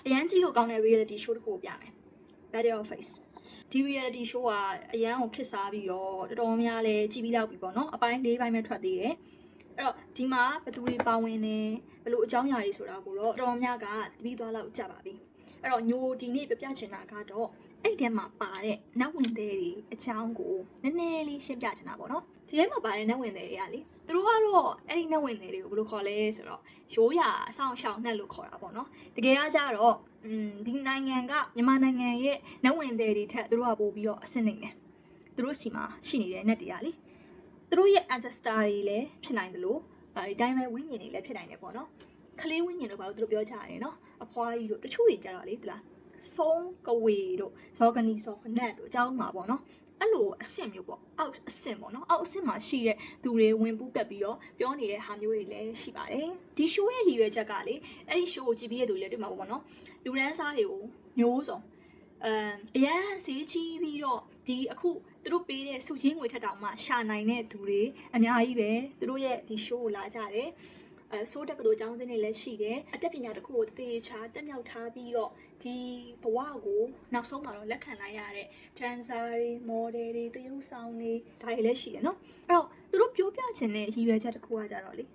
အရန်ကြီးလို့ကောင်းတဲ့ reality show တစ်ခုကိုပြမယ် Battle of Face ဒီ reality show ကအရန်ကိုခစ်စားပြီးတော့တော်တော်များလဲကြည့်ပြီးလောက်ပြီပေါ့နော်အပိုင်း၄ပိုင်းပဲထွက်သေးတယ်အဲ့တော့ဒီမှာဘယ်သူတွေပါဝင်နေဘယ်လိုအကြောင်းအရာတွေဆိုတာကိုတော့တော်တော်များကသတိသွားလောက်ကြပါပြီအဲ့တော့ညိုဒီနေ့ပြပြချင်တာကတော့အဲ့ဒီထဲမှာပါတဲ့နတ်ဝင်သေးတွေအကြောင်းကိုနည်းနည်းလေးရှင်းပြချင်တာပေါ့နော်ဒီထဲမှာပါတဲ့နတ်ဝင်သေးတွေကလေသူတို့ကတော့အဲ့ဒီနတ်ဝင်သေးတွေကိုဘယ်လိုခေါ်လဲဆိုတော့ရိုးရာအဆောင်ရှောင်းနှက်လို့ခေါ်တာပေါ့နော်တကယ်ကကြတော့ဒီနိုင်ငံကမြန်မာနိုင်ငံရဲ့နတ်ဝင်သေးတွေထက်သူတို့ကပို့ပြီးတော့အဆင့်နေတယ်သူတို့စီမှာရှိနေတဲ့နတ်တွေကလေသူတို့ရဲ့ ancestor တွေလည်းဖြစ်နိုင်တယ်လို့ဒီတိုင်းပဲဝိညာဉ်တွေလည်းဖြစ်နိုင်တယ်ပေါ့နော်ခလေးဝိညာဉ်တို့ဘာလို့သူတို့ပြောကြရတယ်နော်အဖွားကြီးတို့တချို့တွေကြတော့လေတလားဆုံးကဝေတို့ဇောကနီဇောကနတ်တို့အကြောင်းမှာပေါ့နော်အဲ့လိုအဆင့်မျိုးပေါ့အောက်အဆင့်ပေါ့နော်အောက်အဆင့်မှာရှိတဲ့သူတွေဝင်ပူးကပ်ပြီးတော့ပြောနေတဲ့ဟာမျိုးတွေလည်းရှိပါတယ်ဒီ show ရဲ့ရည်ရွယ်ချက်ကလေအဲ့ဒီ show ကိုကြည့်ပြီးရတဲ့သူတွေလည်းတွေ့မှာပေါ့နော်လူရန်စားတွေကိုမျိုးစုံအရန်ဈေးကြီးပြီးတော့ဒီအခုသူတို့ပေးတဲ့စုချင်းငွေထက်တောင်မှရှာနိုင်တဲ့သူတွေအများကြီးပဲသူတို့ရဲ့ဒီ show ကိုလာကြတယ်ဆိုးတက်ကတို့အကြောင်းစင်းတွေလည်းရှိတယ်အတက်ပညာတစ်ခုကိုတည်ချာတက်မြောက်ထားပြီးတော့ဒီဘဝကိုနောက်ဆုံးမှာတော့လက်ခံလိုက်ရတဲ့ dancer တွေ model တွေသရုပ်ဆောင်တွေဒါတွေလည်းရှိတယ်နော်အဲ့တော့သူတို့ပြောပြချင်တဲ့ရည်ရွယ်ချက်တစ်ခုကကြတော့လေ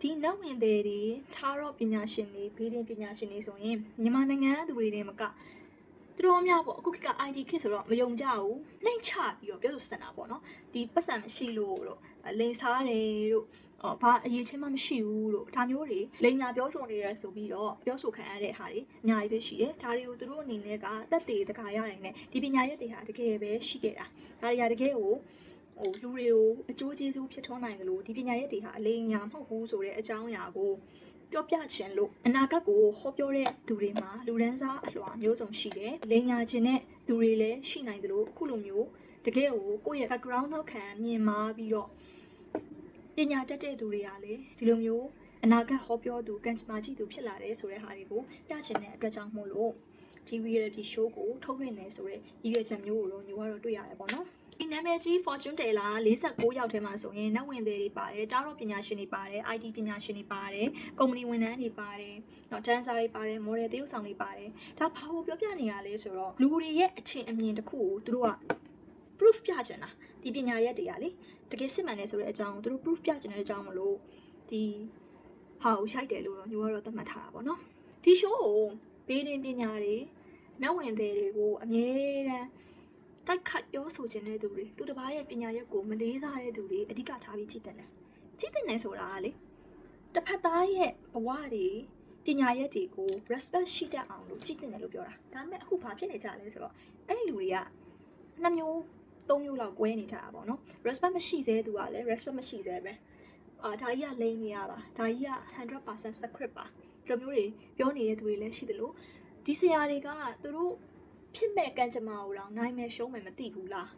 ဒီနောက်ဝင်တွေထားတော့ပညာရှင်တွေဘေးရင်ပညာရှင်တွေဆိုရင်မြန်မာနိုင်ငံသူတွေတွေမကသူတို့များပေါ့အခုခေတ်က ID ခေတ်ဆိုတော့မယုံကြဘူးနှိမ့်ချပြီးတော့ပြောဆိုစင်တာပေါ့နော်ဒီပတ်စံမရှိလို့တော့လိန်စားတယ်တို့ဘာအရေးချင်းမှမရှိဘူးလို့ဒါမျိုးတွေလိန်ညာပြောဆိုနေရဆိုပြီးတော့ပြောဆိုခံရတဲ့ဟာတွေအများကြီးပဲရှိတယ်ဒါတွေကိုသူတို့အနေနဲ့ကတက်တည်တကာရနိုင်တယ်ဒီပညာရက်တွေဟာတကယ်ပဲရှိခဲ့တာဒါတွေကတကယ်ကိုလူတွေကိုအကျိုးကျေးဇူးဖြစ်ထွန်းနိုင်တယ်လို့ဒီပညာရက်တွေဟာအလိန်ညာမဟုတ်ဘူးဆိုတဲ့အကြောင်းအရာကိုပြောပြချင်လို့အနာဂတ်ကိုဟောပြောတဲ့သူတွေမှာလူရန်စားအလွှာမျိုးစုံရှိတယ်လိန်ညာခြင်းတဲ့သူတွေလည်းရှိနိုင်တယ်လို့အခုလိုမျိုးတကယ်ကိုကိုယ့်ရဲ့ background နောက်ခံမြင်မာပြီးတော့ပညာတတ်တဲ့သူတွေကလည်းဒီလိုမျိုးအနာဂတ်ဟောပြောသူကန်ချမာကြည့်သူဖြစ်လာတယ်ဆိုတဲ့ဟာတွေကိုပြချင်တဲ့အတွက်ကြောင့်မို့လို့ဒီ reality show ကိုထုတ်လွှင့်နေဆိုတဲ့ရည်ရွယ်ချက်မျိုးကိုတော့ညိုကတော့တွေ့ရတယ်ပေါ့နော်ဒီနာမည်ကြီး Fortune Teller 46ယောက်ထဲမှာဆိုရင်နောက်ဝင်တွေပါတယ်တားတော့ပညာရှင်တွေပါတယ် IT ပညာရှင်တွေပါတယ်ကုမ္ပဏီဝန်ထမ်းတွေပါတယ်နော် dancer တွေပါတယ် model သရုပ်ဆောင်တွေပါတယ်ဒါဘာလို့ပြောပြနေရလဲဆိုတော့လူတွေရဲ့အထင်အမြင်တစ်ခုကိုသူတို့က proof ပြချင်တာဒီပညာရက်တွေကလေတကယ်စစ်မှန်တယ်ဆိုတဲ့အကြောင်းသူတို့ proof ပြချင်တဲ့အကြောင်းမလို့ဒီဟာကိုရှိုက်တယ်လို့တော့ညိုကတော့သတ်မှတ်ထားတာပေါ့နော်ဒီ show ကိုဘေးရင်ပညာတွေနောက်ဝင်တွေကိုအမြဲတမ်းတိုက်ခတ်ပြောဆိုခြင်းတဲ့သူတွေသူတစ်ပါးရဲ့ပညာရက်ကိုမလေးစားတဲ့သူတွေအဓိကထားပြီးကြည့်တယ်ဆိုတာကလေတစ်ဖက်သားရဲ့ဘဝတွေပညာရက်တွေကို respect ရှိတတ်အောင်လို့ကြည့်တယ်လို့ပြောတာဒါပေမဲ့အခုဘာဖြစ်နေကြလဲဆိုတော့အဲ့ဒီလူတွေကနှစ်မျိုးသုံးမျိုးလောက်꿰နေကြတာပေါ့နော် respect မရှိသေးသူကလည်း respect မရှိသေးပဲဒါကြီးကလိန်နေရပါဒါကြီးက 100% secret ပါဒီလိုမျိုးတွေပြောနေတဲ့သူတွေလည်းရှိတယ်လို့ဒီဆရာတွေကသူတို့ဖြစ်မဲ့ကံကြမ္မာကိုတော့နိုင်မယ်ရှုံးမယ်မသိဘူးလာ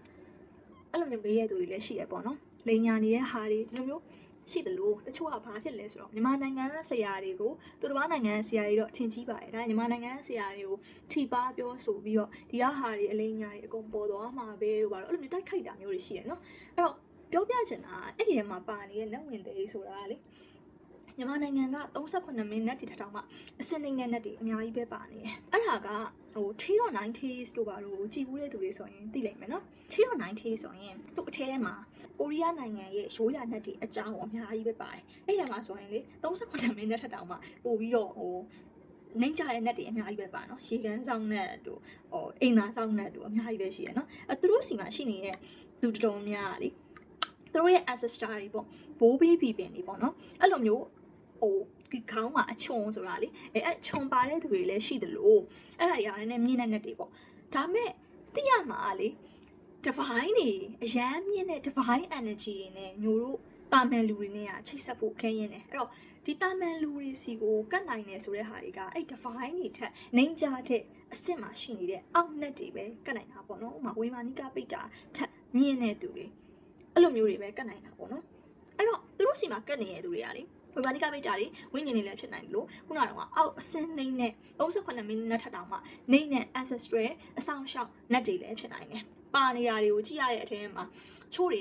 းအဲ့လိုမျိုးမေးရတဲ့သူတွေလည်းရှိရပေါ့နော်လိန်ညာနေတဲ့ဟာတွေဒီလိုမျိုးရှိတယ်လို့တချို့ကဘာဖြစ်လဲဆိုတော့မြန်မာနိုင်ငံကဆရာတွေကိုသူတစ်ပါးနိုင်ငံဆရာတွေတော့အထင်ကြီးပါတယ်ဒါမြန်မာနိုင်ငံဆရာတွေကိုထိပါပြောဆိုပြီးတော့ဒီဟာတွေအလိန်ညာတွေအကုန်ပေါ်သွားမှာပဲလို့ပါတော့အဲ့လိုမျိုးတိုက်ခိုက်တာမျိုးတွေရှိရနော်အဲ့တော့ပြောပြချင်တာအဲ့ဒီထဲမှာပါနေတဲ့လက်ဝင်သေးဆိုတာကလေမြန်မာနိုင်ငံက38မိနစ်တိထောင်မှအစင်းနေတဲ့နက်တွေအများကြီးပဲပါနေတယ်အဲ့ဒါက390s တို့ပါလို့ကြည်ဘူးတဲ့သူတွေဆိုရင်သိလိမ့်မယ်နော်390s ဆိုရင်သူ့အထဲထဲမှာကိုရီးယားနိုင်ငံရဲ့ရိုးရာနက်တွေအကြောင်းအများကြီးပဲပါတယ်အဲ့ဒီမှာဆိုရင်လေ38မိနစ်ထက်တောင်မှပို့ပြီးတော့နှိမ့်ကြတဲ့နက်တွေအများကြီးပဲပါနော်ရေကန်းဆောင်နက်တို့အိမ်သာဆောင်နက်တို့အများကြီးပဲရှိရနော်သူတို့စီမှာရှိနေတဲ့သူတော်များလေသူတို့ရဲ့ ancestor တွေပေါ့ဘိုးဘေးပြည်ပင်တွေပေါ့နော်အဲ့လိုမျိုးဒီခေါင်းမှာအချွန်ဆိုတာလေအဲ့ချွန်ပါတဲ့သူတွေလည်းရှိတယ်လို့အဲ့ဒါတွေကလည်းမြင့်တဲ့နက်တွေပေါ့ဒါမဲ့သိရမှာလေ divine တွေအရန်မြင့်တဲ့ divine energy တွေနဲ့ညိုတို့တာမန်လူတွေနဲ့ကချိတ်ဆက်ဖို့ခင်းရင်တယ်အဲ့တော့ဒီတာမန်လူတွေစီကိုကတ်နိုင်တယ်ဆိုတဲ့ဟာတွေကအဲ့ divine တွေထက်နှိမ့်ကြတဲ့အစ်စ်မှာရှိနေတဲ့အောက်နက်တွေပဲကတ်နိုင်တာပေါ့နော်ဥပမာဝေမာနိကပိတ်တာထက်မြင့်တဲ့သူတွေအဲ့လိုမျိုးတွေပဲကတ်နိုင်တာပေါ့နော်အဲ့တော့သူတို့စီမှာကတ်နေတဲ့သူတွေကလေဝေမာနိကပိတ်တာတွေဝိညာဉ်တွေလည်းဖြစ်နိုင်တယ်လို့ခုနကတော့အောက်အစင်းနှိမ့်နဲ့38မိနစ်ထက်တောင်မှနှိမ့်နဲ့ ancestral အဆောင်ရှောက်နက်တွေလည်းဖြစ်နိုင်တယ်ပါနေရာတွေကိုကြည့်ရတဲ့အထက်မှာချိုးတွေ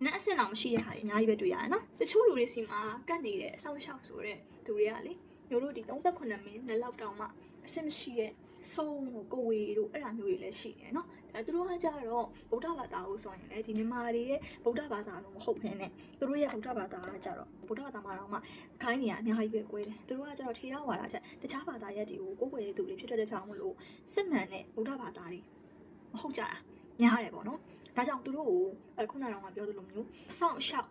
ကနက်အဆင့်အောင်မရှိတဲ့ဟာတွေအများကြီးပဲတွေ့ရတယ်နော်တချို့လူတွေစီမှာကတ်နေတဲ့အဆောင်ရှောက်ဆိုတဲ့သူတွေကလေမျိုးတို့ဒီ38မိနစ်လောက်တောင်မှ အဆင်မရှိရဲ့ဆုံးတို့ကိုဝေတို့အဲ့ဒါမျိုးတွေလည်းရှိတယ်နော်သူတို့ကကြတော့ဗုဒ္ဓဘာသာကိုဆိုရင်လည်းဒီမြန်မာတွေရဲ့ဗုဒ္ဓဘာသာလို့မဟုတ်ဘဲနဲ့သူတို့ရဲ့ဗုဒ္ဓဘာသာကကြတော့ဗုဒ္ဓဘာသာမှာတော့မှခိုင်းနေရအများကြီးပဲကွဲတယ်သူတို့ကကြတော့ထေရဝါဒထက်တခြားဘာသာရပ်တွေကိုကိုယ်ွယ်သူတွေဖြစ်တဲ့ကြောင့်မလို့စစ်မှန်တဲ့ဗုဒ္ဓဘာသာတွေမဟုတ်ကြတာများတယ်ပေါ့နော်ဒါကြောင့်သူတို့ကိုခုနကတော့ပြောသလိုမျိုးစောင့်ရှောက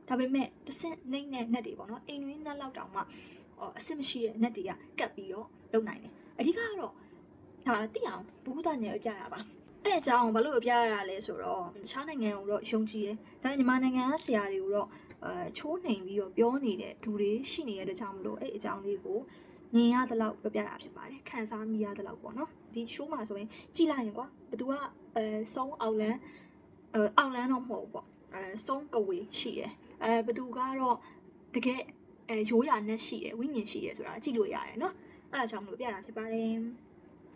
်ဒါပေမဲ့တစ်စက်နှိမ့်တဲ့နက်တွေပေါ့နော်အိမ်တွင်းနက်လောက်တောင်မှအစစ်မရှိတဲ့နက်တွေကကတ်ပြီးတော့လုံနိုင်တယ်အဓိကတော့ဒါတိအောင်ဘုဒ္ဓနဲ့ပြရပါအဲ့အကြောင်းဘာလို့ပြရတာလဲဆိုတော့တခြားနိုင်ငံကိုတော့ယုံကြည်တယ်ဒါပေမဲ့မြန်မာနိုင်ငံကဆရာတွေကိုတော့ချိုးနှိမ်ပြီးတော့ပြောနေတဲ့သူတွေရှိနေတဲ့အတွက်ကြောင့်မလို့အဲ့အကြောင်းလေးကိုမြင်ရသလောက်ပြတာဖြစ်ပါတယ်ခန်းစားမိရသလောက်ပေါ့နော်ဒီ show မှာဆိုရင်ကြည့်လိုက်ရင်ကွာဘသူကစုံအောင်လန်းတော့မဟုတ်ဘူးပေါ့စုံကဝေရှိတယ်ဘသူကတော့တကယ်ရိုးရာနဲ့ရှိတယ်ဝိညာဉ်ရှိတယ်ဆိုတာကြည့်လို့ရတယ်နော်အဲ့ဒါကြောင့်မလို့ပြတာဖြစ်ပါတယ်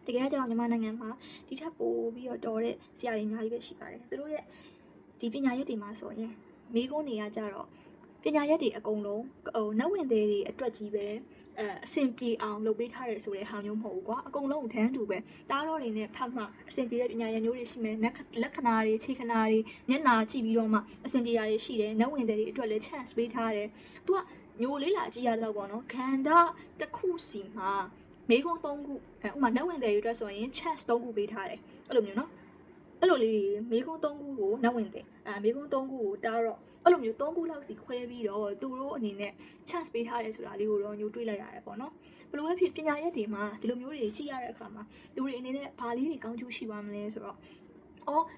တကယ်ကြောင့်မြန်မာနိုင်ငံမှာဒီထက်ပိုပြီးတော့တော်တဲ့ဆရာတွေအများကြီးပဲရှိပါတယ်သူတို့ရဲ့ဒီပညာရပ်တွေမှာဆိုရင်မိကုန်းတွေကကြတော့ပညာရပ်တွေအကုန်လုံးနတ်ဝင်သေးတွေအတွက်ကြီးပဲအဆင်ပြေအောင်လုပ်ပေးထားတယ်ဆိုတဲ့ဟာမျိုးမဟုတ်ဘူးကွာအကုန်လုံးတန်းတူပဲတားတော်တွေနဲ့ဖတ်မှအဆင်ပြေတဲ့ပညာရပ်မျိုးတွေရှိမယ်လက္ခဏာတွေခြေခဏတွေမျက်နှာကြည့်ပြီးတော့မှအဆင်ပြေတာတွေရှိတယ်နတ်ဝင်သေးတွေအတွက်လည်း chance ပေးထားတယ်သူကညိုလေးလာကြည့်ရတော့ပေါ့နော်ခန္ဓာတစ်ခုစီမှာမိကုန်း၃ခုဥမာနတ်ဝင်သေးတွေအတွက်ဆိုရင် chance ၃ခုပေးထားတယ်အဲ့လိုမျိုးနော်အဲ့လိုလေးမိကုန်း၃ခုကိုနတ်ဝင်သေးမိကုန်း၃ခုကိုတားတော့အဲ့လိုမျိုး၃ခုလောက်စီခွဲပြီးတော့သူတို့အနေနဲ့ chance ပေးထားတယ်ဆိုတာလေးကိုတော့ညှို့တွေးလိုက်ရတယ်ပေါ့နော်ဘယ်လိုပဲဖြစ်ပညာရပ်တွေမှာဒီလိုမျိုးတွေကြည့်ရတဲ့အခါမှာလူတွေအနေနဲ့ဘာလေးတွေကောင်းကျိုးရှိပါမလဲဆိုတော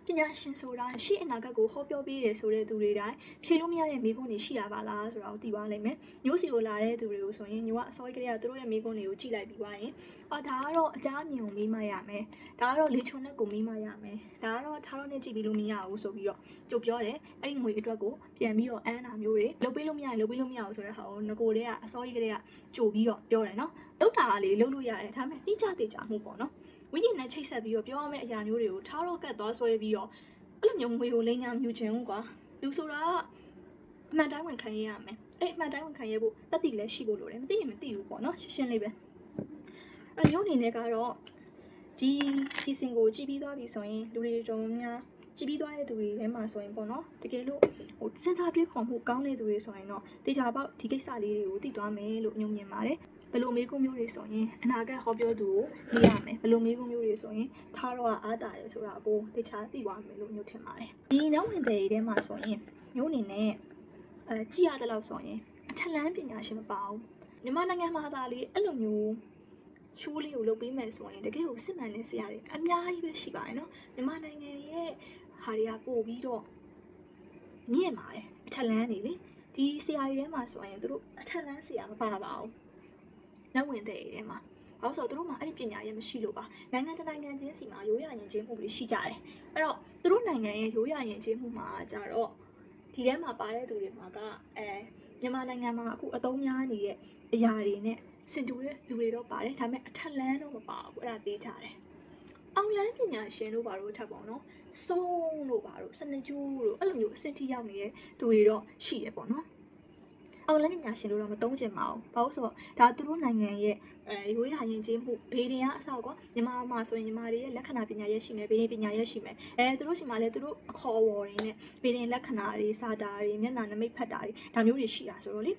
့ပညာရှင်ဆိုတာရှေ့အနာဂတ်ကိုဟောပြောပေးတယ်ဆိုတဲ့သူတွေတိုင်းဖြေလို့မရတဲ့မိကုန်းတွေရှိရပါလားဆိုတာကိုသိပါလိမ့်မယ်မျိုးစီကိုလာတဲ့သူတွေကိုဆိုရင်ညကအစောကြီးကလေးကသူတို့ရဲ့မိကုန်းတွေကိုကြည့်လိုက်ပြီးသွားရင်ဒါကတော့အကြအမြင်ကိုမေးမှရမယ်ဒါကတော့လေချုံနဲ့ကိုမေးမှရမယ်ဒါကတော့ထားတော့နဲ့ကြည့်ပြီးလို့မရဘူးဆိုပြီးတော့ကြိုပြောတယ်အဲ့ဒီငွေအတွက်ကိုပြန်ပြီးတော့အန်းနာမျိုးတွေလုပ်ပေးလို့မရရင်လုပ်ပေးလို့မရဘူးဆိုတဲ့ဟာကိုငကိုတွေကအစောကြီးကလေးကကြိုပြီးတော့ပြောတယ်နော်လုပ်တာလေးလုပ်လို့ရတယ်ဒါပေမဲ့တိကျတိကျမှုပေါ့နော်ဝိညာဉ်နဲ့ချိတ်ဆက်ပြီးတော့ပြောရမယ့်အရာမျိုးတွေကိုထားတော့ကတ်သွားဆွဲပြီးတော့အဲ့လိုမျိုးငွေကိုလိမ်ညာမြူခြင်းကွာလူဆိုတာအမှန်တိုင်းဝင်ခံရရမယ်အဲ့အမှန်တိုင်းဝင်ခံရဖို့တတိလည်းရှိဖို့လိုတယ်မသိရင်မသိဘူးပေါ့နော်ရှင်းလေးပဲအဲ့မျိုးအနေနဲ့ကတော့ဒီစီစဉ်ကိုကြည့်ပြီးသွားပြီဆိုရင်လူတွေတော်များကြည့်ပြီးသွားတဲ့သူတွေထဲမှာဆိုရင်ပေါ့နော်တကယ်လို့စဉ်းစားတွေးခေါ်မှုကောင်းတဲ့သူတွေဆိုရင်တော့တေချာပေါက်ဒီကိစ္စလေးတွေကိုသိသွားမယ်လို့ညွှန်မြင်ပါတယ်ဘယ်လိုမေးခွန်းမျိုးတွေဆိုရင်အနာဂတ်ဟောပြောသူကိုမေးရမယ်ဘယ်လိုမေးခွန်းမျိုးတွေဆိုရင်ထားတော့အားတာတယ်ဆိုတာကိုတေချာသိသွားမယ်လို့ညွှန်ထင်ပါတယ်ဒီနောက်ဝင်တဲ့ထဲမှာဆိုရင်မျိုးအနေနဲ့ကြည့်ရတဲ့လောက်ဆိုရင်အထက်လန်းပညာရှင်မပါဘူးမြန်မာနိုင်ငံမှာဒါလေးအဲ့လိုမျိုးချိုးလေးကိုလုပ်ပေးမယ်ဆိုရင်တကယ်ကိုစစ်မှန်တဲ့ဆရာတွေအများကြီးပဲရှိပါတယ်နော်မြန်မာနိုင်ငံရဲ့ဟာတွေကပို့ပြီးတော့မြင့်ပါတယ်အထက်လန်းနေလေဒီဆရာတွေထဲမှာဆိုရင်တို့အထက်လန်းဆရာမပါပါဘူးနောက်ဝင်တဲ့ထဲမှာဘာလို့ဆိုတော့တို့မှအဲ့ဒီပညာရေးမရှိလို့ပါနိုင်ငံတစ်နိုင်ငံချင်းစီမှာရိုးရာယဉ်ကျေးမှုတွေရှိကြတယ်အဲ့တော့တို့နိုင်ငံရဲ့ရိုးရာယဉ်ကျေးမှုမှာကြတော့ဒီထဲမှာပါတဲ့သူတွေမှာကမြန်မာနိုင်ငံမှာအခုအသုံးများနေတဲ့အရာတွေနဲ့စင်တူတဲ့လူတွေတော့ပါတယ်ဒါပေမဲ့အထက်လန်းတော့မပါဘူးအဲ့ဒါသိကြတယ်အောင်လန်းပညာရှင်တို့ဘာလို့ထပ်ပေါ့နော်စုံလို့ဘာလို့စနကျူးလို့အဲ့လိုမျိုးအဆင့်ထိရောက်နေတဲ့သူတွေတော့ရှိတယ်ပေါ့နော်အောင်လန်းပညာရှင်တို့တော့မသုံးချင်ပါဘူးဘာလို့ဆိုတော့ဒါသူတို့နိုင်ငံရဲ့ရိုးရာယဉ်ကျေးမှုဘေးဒင်ကအဆောက်ကွာမြန်မာမှာဆိုရင်မြန်မာတွေရဲ့လက္ခဏာပညာရဲ့ရှိမယ်ဘေးဒင်ပညာရဲ့ရှိမယ်သူတို့ရှိမှလည်းသူတို့အခေါ်အဝေါ်တွေနဲ့ဘေးဒင်လက္ခဏာတွေစာတာတွေမျက်နှာနမိတ်ဖတ်တာတွေဒါမျိုးတွေရှိတာဆိုတော့လေ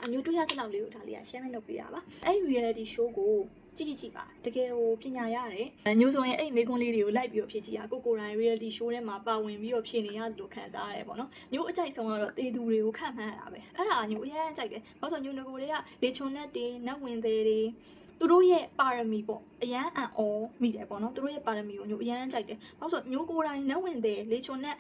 အမျိုးတွေ့ရတဲ့လောက်လေးကိုဒါလေးက share လုပ်ပေးရပါအဲ့ reality show ကိုကြည့်ပါတကယ်ကိုပညာရတယ်ညို့ဆိုရင်အဲ့မိကွန်းလေးတွေကိုလိုက်ပြီးတော့ဖြည့်ကြည့်ရကိုတိုင်း reality show ထဲမှာပါဝင်ပြီးတော့ဖြည့်နေရတယ်လို့ခံစားရတယ်ပေါ့နော်ညို့အကြိုက်ဆုံးကတော့တေသူတွေကိုခံမှန်းရတာပဲအဲ့ဒါညို့အရင်ကြိုက်တယ်ဘာလို့ဆိုညို့ငကိုတွေကလေချုံနဲ့တွေနတ်ဝင်သေးတွေသူတို့ရဲ့ပါရမီပေါ့အရန်အံ့ဩမိတယ်ပေါ့နော်သူတို့ရဲ့ပါရမီကိုညို့အရန်ကြိုက်တယ်ဘာလို့ဆိုညို့ကိုတိုင်းနတ်ဝင်သေးလေချုံနဲ့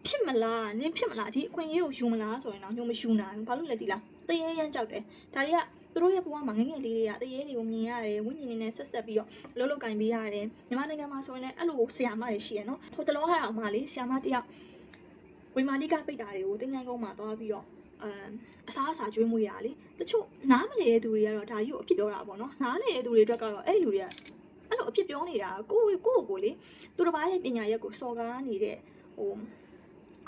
ဖြစ်မလားနင်းဖြစ်မလားဒီအခွင့်အရေးကိုယူမလားဆိုရင်တော့ညို့မယူနိုင်ဘူးဘာလို့လဲသိလားတရေရမ်းကြောက်တယ်ဒါတွေကသူတို့ရဲ့ဘဝမှာငငယ်လေးတွေကတရေတွေကိုမြင်ရတယ်ဝိညာဉ်တွေနဲ့ဆက်ပြီးတော့လှုပ်ကင်ပေးရတယ်မြန်မာနိုင်ငံမှာဆိုရင်လည်းအဲ့လိုဆရာမတွေရှိရနော်ထိုတလောဟာအောင်မလေးဆရာမတယောက်ဝိမာနိကပိတ်တာတွေကိုတင်ငန်းကုန်းမှာသွားပြီးတော့အစားအစာကျွေးမွေးရလေတချို့နားမလည်တဲ့သူတွေကတော့ဒါကြီးကိုအဖြစ်ပြောတာပေါ့နော်နားလည်တဲ့သူတွေအတွက်ကတော့အဲ့ဒီလူတွေကအဲ့လိုအဖြစ်ပြောနေတာကိုလေသူတစ်ပါးရဲ့ပညာရက်ကိုစော်ကားနေတဲ့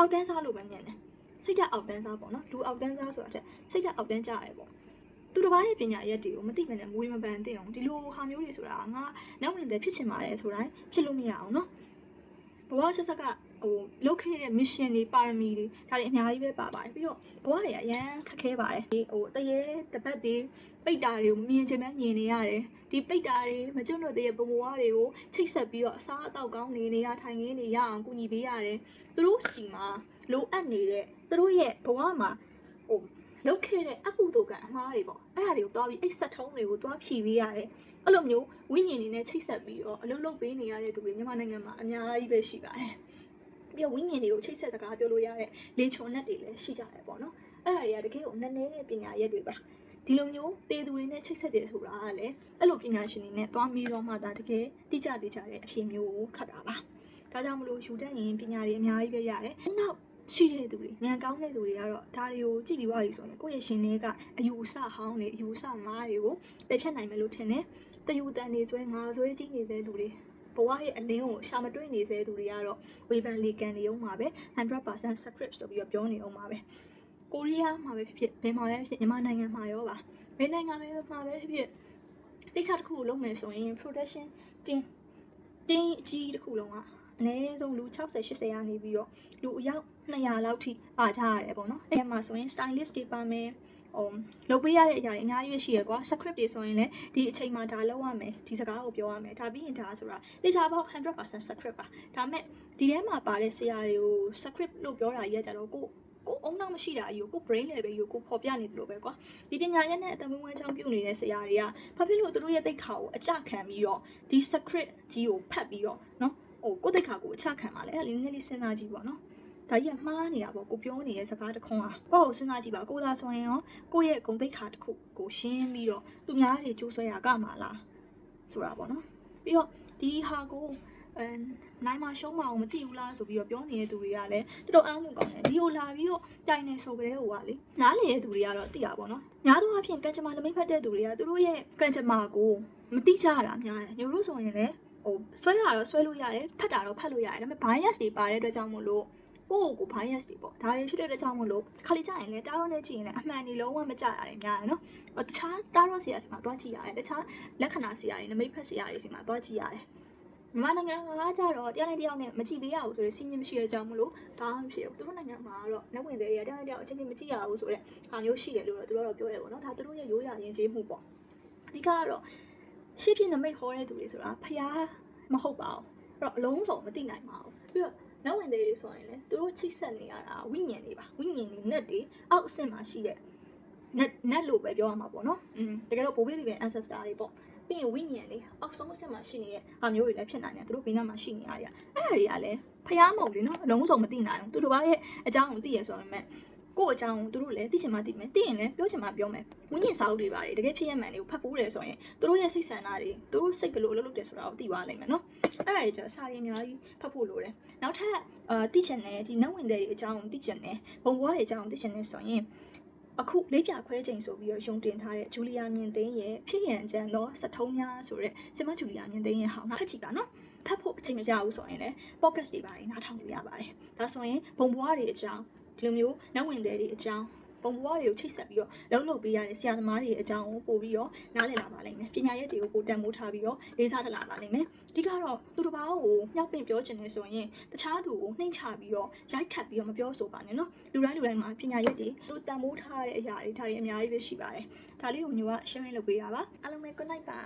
အောက်တန်းစားလို့ပဲမြင်တယ်စိတ်ဓာတ်အောက်တန်းစားပေါ့နော်လူအောက်တန်းစားဆိုတာတဲ့စိတ်ဓာတ်အောက်တန်းကြရတယ်ပေါ့ သူတစ်ပါးရဲ့ပညာရက်တွေကိုမသိမနဲ့မွေးမပန်းသင့်အောင်ဒီလိုဟာမျိုးတွေဆိုတာငါနောက်ဝင်တဲ့ဖြစ်ချင်ပါတယ်ဆိုတိုင်းဖြစ်လို့မရအောင်နော်ဘဝဆက်ဆက်ကလုတ်ခဲ့တဲ့ mission တွေပါရမီတွေဒါတွေအများကြီးပဲပါပါတယ်ပြီးတော့ဘဝတွေအရန်ခက်ခဲပါတယ်တရေတပတ်တွေပိတ်တာတွေကိုမြင်ချင်မှမြင်နေရတယ်ဒီပိတ်တာတွေမကျွတ်လို့တဲ့ဘဝတွေကိုချိတ်ဆက်ပြီးတော့အစားအသောက်ကောင်းနေရထိုင်ခင်းနေရအောင်ကူညီပေးရတယ်သူတို့စီမှာလိုအပ်နေတဲ့သူတို့ရဲ့ဘဝမှာလုတ်ခဲ့တဲ့အကုသိုလ်ကအမှားတွေပေါ့အဲ့ဒါတွေကိုတွားပြီးအိတ်ဆက်ထုံးတွေကိုတွားဖြီပေးရတယ်အဲ့လိုမျိုးဝိညာဉ်တွေနဲ့ချိတ်ဆက်ပြီးတော့အလုပ်လုပ်ပေးနေရတဲ့သူတွေမြန်မာနိုင်ငံမှာအများကြီးပဲရှိပါတယ်ပြီးတော့ဝိညာဉ်တွေကိုချိတ်ဆက်စကားပြောလို့ရတဲ့လေချွန်နဲ့တွေလည်းရှိကြတယ်ပေါ့နော်အဲ့ဒါတွေကတကယ်ကိုနည်းနည်းပညာရက်တွေပါဒီလိုမျိုးတေသူတွေနဲ့ချိတ်ဆက်တယ်ဆိုတာကလည်းအဲ့လိုပညာရှင်တွေနဲ့တွားပြီးတော့မှဒါတကယ်တိကျတဲ့အဖြစ်မျိုးကိုထွက်တာပါဒါကြောင့်မလို့ယူတတ်ရင်ပညာတွေအများကြီးပဲရတယ်နောက်ရှိတဲ့သူတွေဉာဏ်ကောင်းတဲ့သူတွေကတော့ဒါတွေကိုကြည့်ပြီးသွားပြီဆိုရင်ကိုယ့်ရဲ့ရှင်တွေကအယူအဆဟောင်းတွေအယူအဆမားတွေကိုပယ်ဖြတ်နိုင်မယ်လို့ထင်တယ်တယူတန်နေဆွဲငါဆွဲကြီးနေစေသူတွေဘဝရဲ့အလင်းကိုရှာမတွေ့နေစေသူတွေကတော့ဝေဖန်လေကန်နေအောင်ပါပဲ 100% script ဆိုပြီးတော့ပြောနေအောင်ပါပဲကိုရီးယားမှာပဲဖြစ်ဖြစ်ဘယ်မှာပဲဖြစ်မြန်မာနိုင်ငံမှာရောပါဘယ်နိုင်ငံမှာပဲဖြစ်ဖြစ်ကိစ္စတစ်ခုကိုလုပ်မယ်ဆိုရင် production တင်းအကြီးတစ်ခုလုံးကအနည်းဆုံးလူ60 80ရာနေပြီးတော့လူအယောက်200လောက်ထိပါကြရတယ်ပေါ့နော်အဲ့မှာဆိုရင် stylist တွေပါမယ်လုပ်ပေးရတဲ့အရာတွေအများကြီးရှိရကွာ script တွေဆိုရင်လည်းဒီအချိန်မှာဒါလုပ်ရမယ်ဒီစကားကိုပြောရမယ်ဒါပြီးရင်ဒါဆိုတာတေချာပေါက် 100% script ပါဒါမဲ့ဒီထဲမှာပါတဲ့ဆရာတွေကို script လို့ပြောတာကြီးကကြတော့ကိုအုံနောက်မရှိတာအယူကို brain level ကိုကိုပေါ်ပြနေတယ်လို့ပဲကွာဒီပညာရက်နဲ့အတမွေးချောင်းပြုတ်နေတဲ့ဆရာတွေကဘာဖြစ်လို့သူတို့ရဲ့သိက္ခာကိုအကြခံပြီးတော့ဒီ script ကြီးကိုဖတ်ပြီးတော့နော်ကိုသိက္ခာကိုအချခံပါလေအဲ့လေးနည်းလေးစဉ်းစားကြည့်ပါနော်ဒါကြီးကမှားနေတာပေါ့ကိုပြောနေတဲ့စကားတစ်ခွန်းဟာကိုယ့်ကိုစဉ်းစားကြည့်ပါကိုသာဆိုရင်ရောကိုယ့်ရဲ့ဂုဏ်သိက္ခာတစ်ခုကိုရှင်းပြီးတော့သူများတွေကြိုးဆွဲရကမှာလားဆိုတာပေါ့နော်ပြီးတော့ဒီဟာကိုနိုင်မရှုံးမအောင်မသိဘူးလားဆိုပြီးတော့ပြောနေတဲ့သူတွေကလည်းတော်တော်အားမှုကောင်းတယ်ဒီကိုလာပြီးတော့တိုင်နေဆိုကြတဲ့ဟိုကလေနားလေတဲ့သူတွေကတော့သိတာပေါ့နော်များသောအားဖြင့်ကံကြမ္မာနမိတ်ဖတ်တဲ့သူတွေကသူတို့ရဲ့ကံကြမ္မာကိုမသိကြတာများတယ်ညတို့ဆိုရင်လည်းဆွဲတာတော့ဆွဲလို့ရတယ်ဖတ်တာတော့ဖတ်လို့ရတယ်ဒါပေမဲ့ bias တွေပါတဲ့အတွက်ကြောင့်မို့လို့ကိုbias တွေပေါ့ဒါတွေဖြစ်တဲ့အတွက်ကြောင့်မို့လို့ခါလေးကြရင်လည်းတားတော့နဲ့ကြည့်ရင်လည်းအမှန်ဒီလုံးဝမကြတာတွေများတယ်နော်တခြားတားတော့ဆရာစီမှာသွားကြည့်ရတယ်တခြားလက္ခဏာဆရာတွေနမိတ်ဖတ်ဆရာတွေစီမှာသွားကြည့်ရတယ်မြန်မာနိုင်ငံမှာကြတော့တရားနဲ့တရားနဲ့မကြည့်ပေးရဘူးဆိုတော့စီးရင်မရှိတဲ့အကြောင်းမလို့ဒါမှမဖြစ်ဘူးသူတို့နိုင်ငံမှာတော့လက်ဝင်တွေကတရားနဲ့တရားအချင်းချင်းမကြည့်ရဘူးဆိုတဲ့ဟာမျိုးရှိတယ်လို့တော့သူတို့တော့ပြောတယ်ပေါ့နော်ဒါသူတို့ရဲ့ရိုးရာယဉ်ကျေးမှုပေါ့အဓိကတော့ရှေ့ဖြစ်နမိတ်ခေါ်တဲ့သူတွေဆိုတာဖျားမဟုတ်ပါဘူးအဲ့တော့အလုံးစုံမသိနိုင်ပါဘူးပြီးတော့လက်ဝင်တွေဆိုရင်လည်းသူတို့ချိတ်ဆက်နေရတာဝိညာဉ်တွေပါဝိညာဉ်တွေနဲ့တွေအောက်အဆင့်မှာရှိတဲ့နတ်လို့ပဲပြောရမှာပေါ့နော်တကယ်တော့ဘိုးဘေးတွေ ancestor တွေပေါ့ပြီးရင်ဝိညာဉ်လေးအောက်ဆုံးအဆင့်မှာရှိနေတဲ့ဟာမျိုးတွေလည်းဖြစ်နိုင်တယ်သူတို့ဘေးနားမှာရှိနေရတယ်အဲ့ဒါတွေကလည်းဖျားမဟုတ်လေနော်အလုံးစုံမသိနိုင်ဘူးသူတို့ဘာရဲ့အကြောင်းကိုသိရဆိုပေမဲ့ကိုယ့်အကြောင်းသူတို့လည်းသိချင်မှသိမယ်သိရင်လည်းပြောချင်မှပြောမယ်ဝိညာဉ်စာအုပ်တွေပါတယ်တကယ်ဖြစ်ရမှန်တွေကိုဖတ်ဖို့တယ်ဆိုရင်သူတို့ရဲ့စိတ်ဆန္ဒတွေသူတို့စိတ်ဘယ်လိုလုပ်တယ်ဆိုတာကိုသိသွားလိမ့်မယ်နော်အဲ့ဒါတွေကျစာရင်းအများကြီးဖတ်ဖို့လိုတယ်နောက်ထပ်သိချင်တယ်ဒီနောက်ဝင်တွေအကြောင်းသိချင်တယ်ဘုံဘွားတွေအကြောင်းသိချင်တယ်ဆိုရင်အခုလေးပြခွဲချိန်ဆိုပြီးတော့ယုံတင်ထားတဲ့ဂျူလီယာမြင့်သိန်းရဲ့ဖြစ်ရန်ကြံသောစထုံးများဆိုတဲ့ဆီမဂျူလီယာမြင့်သိန်းရဲ့ဟောင်းဖတ်ကြည့်ပါနော်ဖတ်ဖို့အချိန်မကျဘူးဆိုရင်လည်း podcast တွေပါတယ်နားထောင်လို့ရပါတယ်ဒါဆိုရင်ဘုံဘွားတွေအကြောင်းဒီလိုမျိုးနောက်ဝင်တွေအကြောင်းဘုံဘွားတွေကိုချိတ်ဆက်ပြီးတော့လှုပ်ပေးရတဲ့ဆရာသမားတွေအကြောင်းကိုပို့ပြီးတော့နားလည်လာပါလိမ့်မယ်ပညာရက်တွေကိုပို့တန်မိုးထားပြီးတော့လေးစားထလာပါလိမ့်မယ်ဒီကတော့သူတစ်ပါးကိုမြောက်ပင်ပြောချင်နေဆိုရင်တခြားသူကိုနှိမ့်ချပြီးတော့ရိုက်ခတ်ပြီးတော့မပြောဆိုပါနဲ့နော်လူတိုင်းမှာပညာရက်တွေသူတန်မိုးထားတဲ့အရာတွေဒါတွေအများကြီးပဲရှိပါတယ်ဒါလေးကိုညိုက sharing လုပ်ပေးတာပါအားလုံးပဲ good night ပါ